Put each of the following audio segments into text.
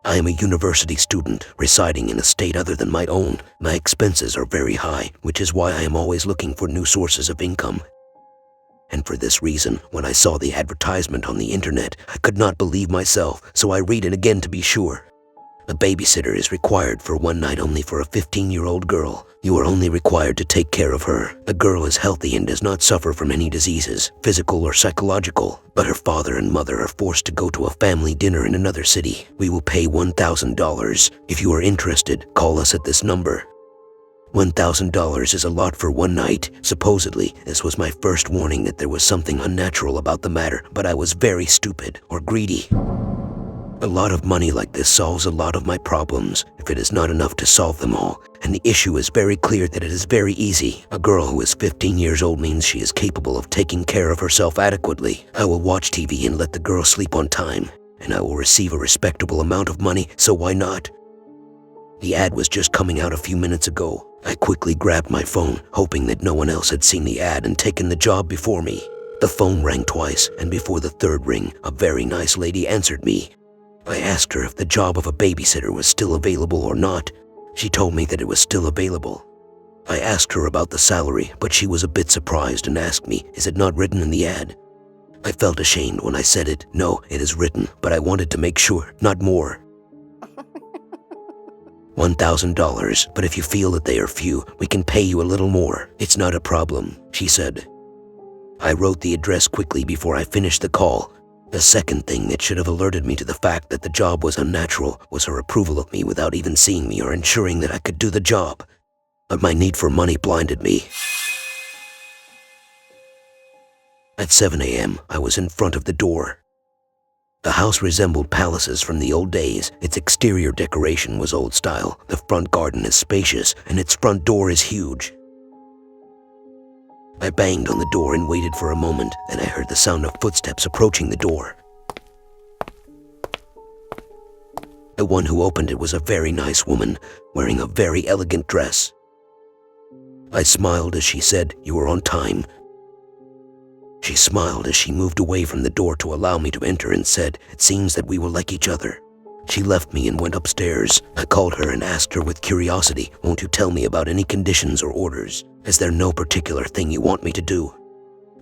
I am a university student residing in a state other than my own. My expenses are very high, which is why I am always looking for new sources of income. And for this reason, when I saw the advertisement on the internet, I could not believe myself, so I read it again to be sure. A babysitter is required for one night only for a 15-year-old girl. You are only required to take care of her. The girl is healthy and does not suffer from any diseases, physical or psychological, but her father and mother are forced to go to a family dinner in another city. We will pay $1,000. If you are interested, call us at this number. $1,000 is a lot for one night. Supposedly, this was my first warning that there was something unnatural about the matter, but I was very stupid or greedy. A lot of money like this solves a lot of my problems, if it is not enough to solve them all, and the issue is very clear that it is very easy. A girl who is 15 years old means she is capable of taking care of herself adequately. I will watch TV and let the girl sleep on time, and I will receive a respectable amount of money, so why not? The ad was just coming out a few minutes ago. I quickly grabbed my phone, hoping that no one else had seen the ad and taken the job before me. The phone rang twice, and before the third ring, a very nice lady answered me. I asked her if the job of a babysitter was still available or not. She told me that it was still available. I asked her about the salary, but she was a bit surprised and asked me, "Is it not written in the ad?" I felt ashamed when I said it. No, it is written, but I wanted to make sure, not more. $1,000, but if you feel that they are few, we can pay you a little more. It's not a problem, she said. I wrote the address quickly before I finished the call. The second thing that should have alerted me to the fact that the job was unnatural was her approval of me without even seeing me or ensuring that I could do the job. But my need for money blinded me. At 7 a.m., I was in front of the door. The house resembled palaces from the old days. Its exterior decoration was old style, the front garden is spacious, and its front door is huge. I banged on the door and waited for a moment, and I heard the sound of footsteps approaching the door. The one who opened it was a very nice woman, wearing a very elegant dress. I smiled as she said, "You are on time." She smiled as she moved away from the door to allow me to enter and said, "It seems that we will like each other." She left me and went upstairs. I called her and asked her with curiosity, "Won't you tell me about any conditions or orders? Is there no particular thing you want me to do?"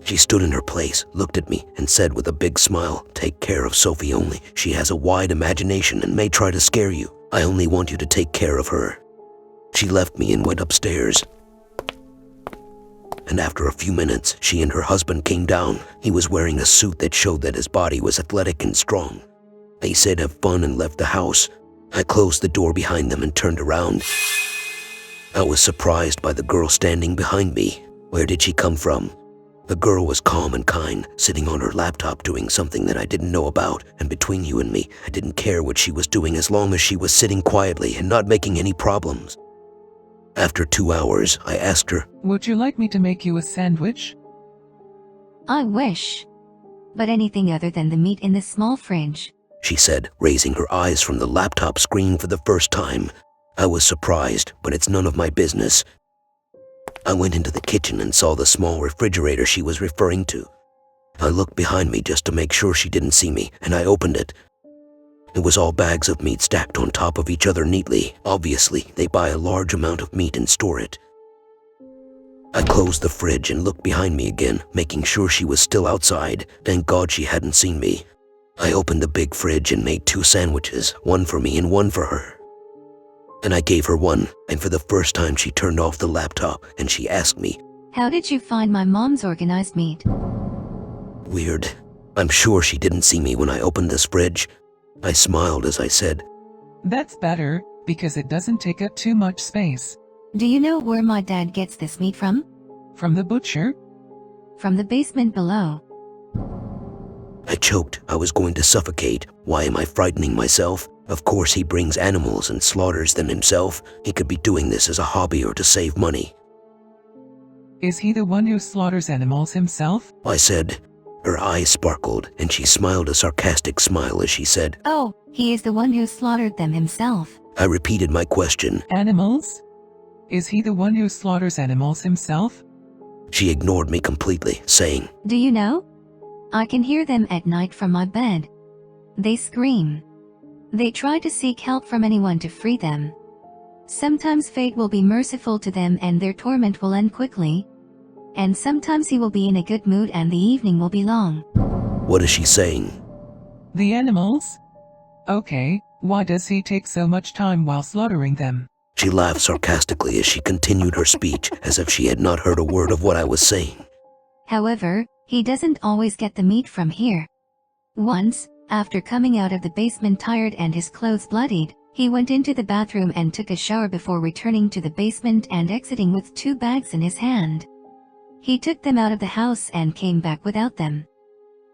She stood in her place, looked at me, and said with a big smile, "Take care of Sophie only. She has a wide imagination and may try to scare you. I only want you to take care of her." She left me and went upstairs. And after a few minutes, she and her husband came down. He was wearing a suit that showed that his body was athletic and strong. They said have fun and left the house. I closed the door behind them and turned around. I was surprised by the girl standing behind me. Where did she come from? The girl was calm and kind, sitting on her laptop doing something that I didn't know about, and between you and me, I didn't care what she was doing as long as she was sitting quietly and not making any problems. After 2 hours, I asked her, "Would you like me to make you a sandwich?" I wish. But anything other than the meat in the small fridge. She said, raising her eyes from the laptop screen for the first time. I was surprised, but it's none of my business. I went into the kitchen and saw the small refrigerator she was referring to. I looked behind me just to make sure she didn't see me, and I opened it. It was all bags of meat stacked on top of each other neatly. Obviously, they buy a large amount of meat and store it. I closed the fridge and looked behind me again, making sure she was still outside. Thank God she hadn't seen me. I opened the big fridge and made 2 sandwiches, one for me and one for her. And I gave her one, and for the first time she turned off the laptop and she asked me, "How did you find my mom's organized meat?" Weird. I'm sure she didn't see me when I opened this fridge. I smiled as I said, "That's better, because it doesn't take up too much space." Do you know where my dad gets this meat from? From the butcher? From the basement below. I choked. I was going to suffocate. Why am I frightening myself? Of course he brings animals and slaughters them himself. He could be doing this as a hobby or to save money. Is he the one who slaughters animals himself? I said. Her eyes sparkled, and she smiled a sarcastic smile as she said, Oh, he is the one who slaughtered them himself. I repeated my question. Animals? Is he the one who slaughters animals himself? She ignored me completely, saying, Do you know? I can hear them at night from my bed. They scream. They try to seek help from anyone to free them. Sometimes fate will be merciful to them and their torment will end quickly. And sometimes he will be in a good mood and the evening will be long. What is she saying? The animals? Okay, why does he take so much time while slaughtering them? She laughed sarcastically as she continued her speech, as if she had not heard a word of what I was saying. However, he doesn't always get the meat from here. Once, after coming out of the basement tired and his clothes bloodied, he went into the bathroom and took a shower before returning to the basement and exiting with 2 bags in his hand. He took them out of the house and came back without them.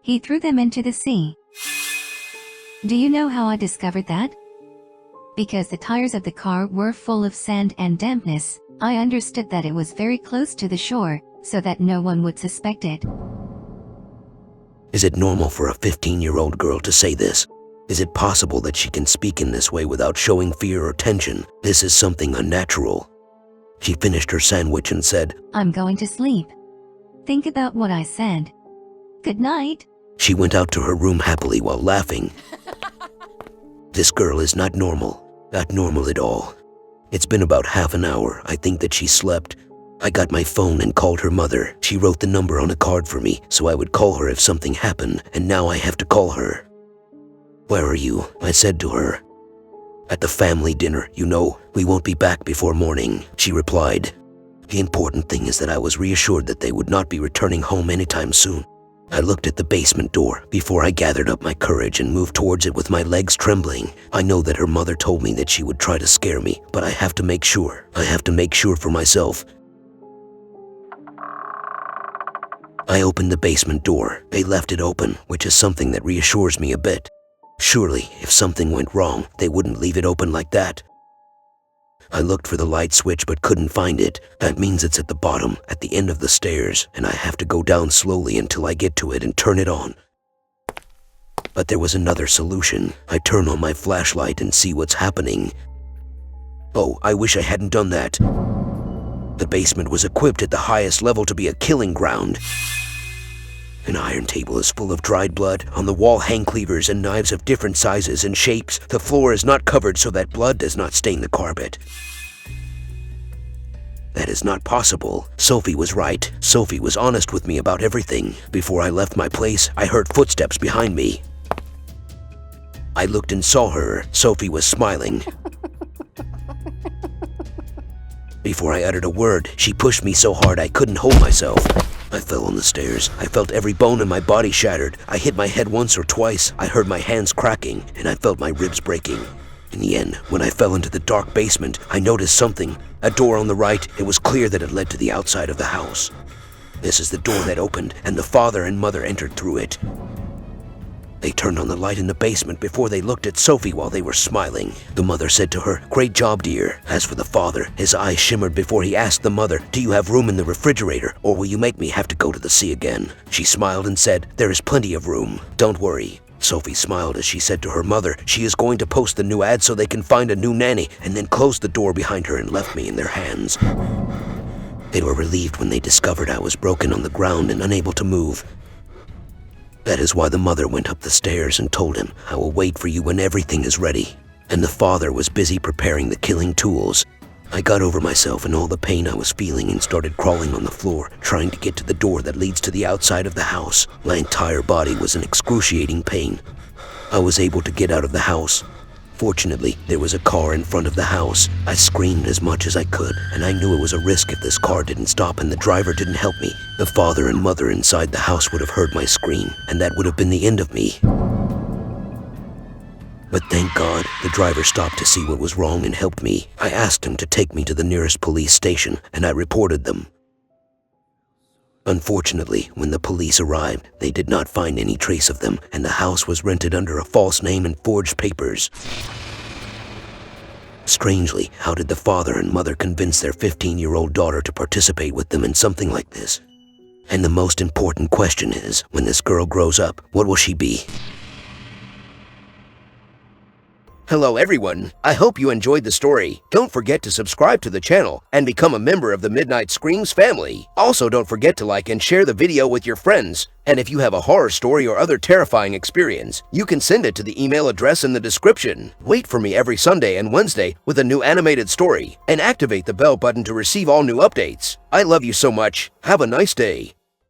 He threw them into the sea. Do you know how I discovered that? Because the tires of the car were full of sand and dampness, I understood that it was very close to the shore, so that no one would suspect it. Is it normal for a 15-year-old girl to say this? Is it possible that she can speak in this way without showing fear or tension? This is something unnatural. She finished her sandwich and said, I'm going to sleep. Think about what I said. Good night. She went out to her room happily while laughing. This girl is not normal. Not normal at all. It's been about half an hour. I think that she slept. I got my phone and called her mother. She wrote the number on a card for me, so I would call her if something happened, and now I have to call her. Where are you? I said to her. At the family dinner, you know, we won't be back before morning, she replied. The important thing is that I was reassured that they would not be returning home anytime soon. I looked at the basement door before I gathered up my courage and moved towards it with my legs trembling. I know that her mother told me that she would try to scare me, but I have to make sure. I have to make sure for myself. I opened the basement door. They left it open, which is something that reassures me a bit. Surely, if something went wrong, they wouldn't leave it open like that. I looked for the light switch but couldn't find it. That means it's at the bottom, at the end of the stairs, and I have to go down slowly until I get to it and turn it on. But there was another solution. I turn on my flashlight and see what's happening. Oh, I wish I hadn't done that. The basement was equipped at the highest level to be a killing ground. An iron table is full of dried blood. On the wall hang cleavers and knives of different sizes and shapes. The floor is not covered so that blood does not stain the carpet. That is not possible. Sophie was right. Sophie was honest with me about everything. Before I left my place, I heard footsteps behind me. I looked and saw her. Sophie was smiling. Before I uttered a word, she pushed me so hard I couldn't hold myself. I fell on the stairs. I felt every bone in my body shattered. I hit my head once or twice. I heard my hands cracking, and I felt my ribs breaking. In the end, when I fell into the dark basement, I noticed something. A door on the right. It was clear that it led to the outside of the house. This is the door that opened, and the father and mother entered through it. They turned on the light in the basement before they looked at Sophie while they were smiling. The mother said to her, "Great job, dear." As for the father, his eyes shimmered before he asked the mother, "Do you have room in the refrigerator, or will you make me have to go to the sea again?" She smiled and said, "There is plenty of room. Don't worry." Sophie smiled as she said to her mother, "She is going to post the new ad so they can find a new nanny," and then closed the door behind her and left me in their hands. They were relieved when they discovered I was broken on the ground and unable to move. That is why the mother went up the stairs and told him, "I will wait for you when everything is ready." And the father was busy preparing the killing tools. I got over myself and all the pain I was feeling and started crawling on the floor, trying to get to the door that leads to the outside of the house. My entire body was in excruciating pain. I was able to get out of the house. Fortunately, there was a car in front of the house. I screamed as much as I could, and I knew it was a risk if this car didn't stop and the driver didn't help me. The father and mother inside the house would have heard my scream, and that would have been the end of me. But thank God, the driver stopped to see what was wrong and helped me. I asked him to take me to the nearest police station, and I reported them. Unfortunately, when the police arrived, they did not find any trace of them, and the house was rented under a false name and forged papers. Strangely, how did the father and mother convince their 15-year-old daughter to participate with them in something like this? And the most important question is, when this girl grows up, what will she be? Hello everyone, I hope you enjoyed the story. Don't forget to subscribe to the channel and become a member of the Midnight Screams family. Also don't forget to like and share the video with your friends. And if you have a horror story or other terrifying experience, you can send it to the email address in the description. Wait for me every Sunday and Wednesday with a new animated story, and activate the bell button to receive all new updates. I love you so much. Have a nice day.